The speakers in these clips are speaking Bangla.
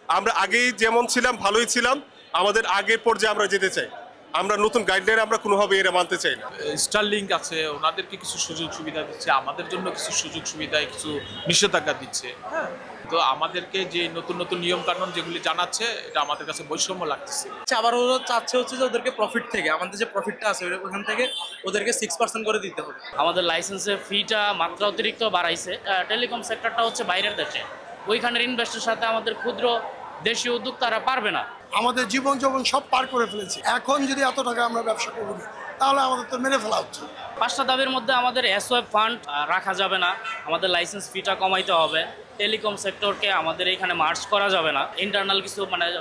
আমরা আগেই যেমন ছিলাম ভালোই ছিলাম, আমাদের আগের পর্যায়ে আমরা যেতে চাই। আমরা নতুন গাইডলাইন আমরা কোনোভাবে এরা মানতে চাই না। স্টারলিংক আছে, ওনাদেরকে কিছু সুযোগ সুবিধা দিচ্ছে, আমাদের জন্য কিছু সুযোগ সুবিধায় কিছু নিষেধাজ্ঞা দিচ্ছে। হ্যাঁ, তো আমাদেরকে যে নতুন নতুন নিয়ম কানুন যেগুলি জানাচ্ছে, এটা আমাদের কাছে বৈষম্য লাগতেছে। আবার ওরা চাচ্ছে হচ্ছে যে ওদেরকে প্রফিট থেকে, আমাদের যে প্রফিটটা আছে ওখান থেকে ওদেরকে 6% করে দিতে হবে। আমাদের লাইসেন্সের ফিটা মাত্রা অতিরিক্ত বাড়াইছে। টেলিকম সেক্টরটা হচ্ছে বাইরের দেশে, ওইখানের ইনভেস্টের সাথে আমাদের ক্ষুদ্র দেশীয় উদ্যোক্তারা পারবে না। আমাদের জীবন যৌবন সব পার করে ফেলেছি, এখন যদি এত টাকা আমরা ব্যবসা করবো তাহলে আমাদের তো মেরে ফেলা হচ্ছে। 5টা দাবির মধ্যে আমাদের এসওএফ ফান্ড রাখা যাবে না, আমাদের লাইসেন্স ফিটা কমাইতে হবে, টেলিকম সেক্টরকে আমাদের এখানে মার্জ করা যাবে না, ইন্টারনাল কিছু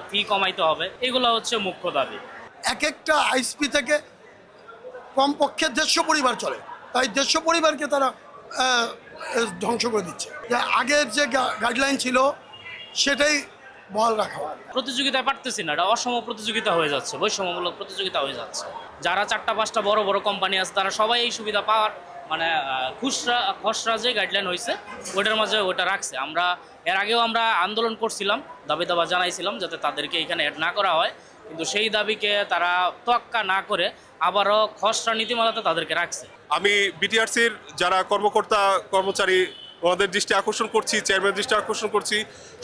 ফি কমাইতে হবে। এগুলো হচ্ছে মুখ্য দাবি। এক একটা আইএসপি থেকে কমপক্ষে 150 পরিবার চলে, তাই 150 পরিবারকে তারা ধ্বংস করে দিচ্ছে। আগের যে গাইডলাইন ছিল সেটাই বহাল রাখা হয়। প্রতিযোগিতায় পারতেছি না, এটা অসম প্রতিযোগিতা হয়ে যাচ্ছে, বৈষম্যমূলক প্রতিযোগিতা হয়ে যাচ্ছে। যারা 4টা-5টা বড় বড় কোম্পানি আছে তারা সবাই এই সুবিধা পাওয়ার খসড়া যে গাইডলাইন হয়েছে ওইটার মাঝে ওটা রাখছে। আমরা এর আগেও আমরা আন্দোলন করছিলাম, দাবি দাবা জানাইছিলাম যাতে তাদেরকে এখানে অ্যাড না করা হয়, কিন্তু সেই দাবিকে তারা তোয়াক্কা না করে আবারও খসড়া নীতিমালাতে তাদেরকে রাখছে। আমি বিটিআরসির যারা কর্মকর্তা কর্মচারী ওনাদের দৃষ্টি আকর্ষণ করছি, চেয়ারম্যানের দৃষ্টি আকর্ষণ করছি,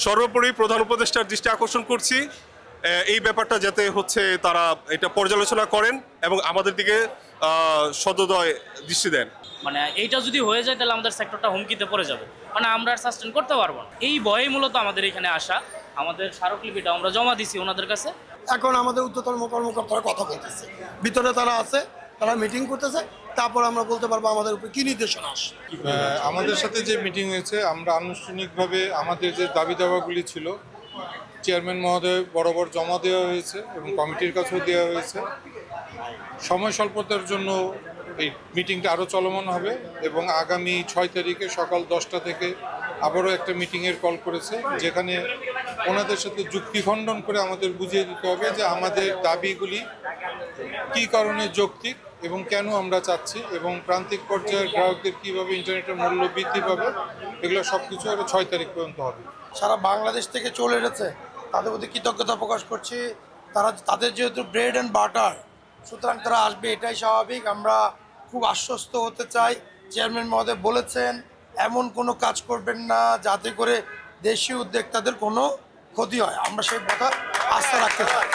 সর্বোপরি প্রধান উপদেষ্টার দৃষ্টি আকর্ষণ করছি এই ব্যাপারটা যাতে হচ্ছে তারা এটা পর্যালোচনা করেন এবং আমাদের দিকে সদয় দৃষ্টি দেন। এইটা যদি হয়ে যায় তাহলে আমাদের সেক্টরটা হুমকিতে পড়ে যাবে, আমরা আর সাস্টেন করতে পারবো না। এই ভয়েই মূলত আমাদের এখানে আসা। আমাদের স্মারকলিপিটা আমরা জমা দিছি ওনাদের কাছে। এখন আমাদের ঊর্ধ্বতন কর্মকর্তারা কথা বলতেছে, ভিতরে তারা আছে, তারা মিটিং করতেছে, তারপর আমরা বলতে পারবো আমাদের উপরে কি নির্দেশনা আসে। আমাদের সাথে যে মিটিং হয়েছে, আমরা আনুষ্ঠানিকভাবে আমাদের যে দাবি দাবাগুলি ছিল চেয়ারম্যান মহোদয় বরাবর জমা দেওয়া হয়েছে এবং কমিটির কাছেও দেওয়া হয়েছে। সময় স্বল্পতার জন্য এই মিটিংটা আরও চলমান হবে এবং আগামী 6 তারিখে সকাল 10টা থেকে আবারও একটা মিটিংয়ের কল করেছে, যেখানে ওনাদের সাথে যুক্তি খণ্ডন করে আমাদের বুঝিয়ে দিতে হবে যে আমাদের দাবিগুলি কী কারণে যৌক্তিক এবং কেন আমরা চাচ্ছি এবং প্রান্তিক পর্যায়ের গ্রাহকদের কীভাবে ইন্টারনেটের মূল্য বৃদ্ধি পাবে, এগুলো সব কিছু আরও 6 তারিখ পর্যন্ত হবে। সারা বাংলাদেশ থেকে চলে এসেছে, তাদের প্রতি কৃতজ্ঞতা প্রকাশ করছি। তাদের যেহেতু ব্রেড অ্যান্ড বাটার, সুতরাং তারা আসবে, এটাই স্বাভাবিক। আমরা খুব আশ্বস্ত হতে চাই। চেয়ারম্যান মহোদয় বলেছেন এমন কোনো কাজ করবেন না যাতে করে দেশীয় উদ্যোক্তাদের কোনো ক্ষতি হয়, আমরা সেই কথা আস্থা রাখতে চাই।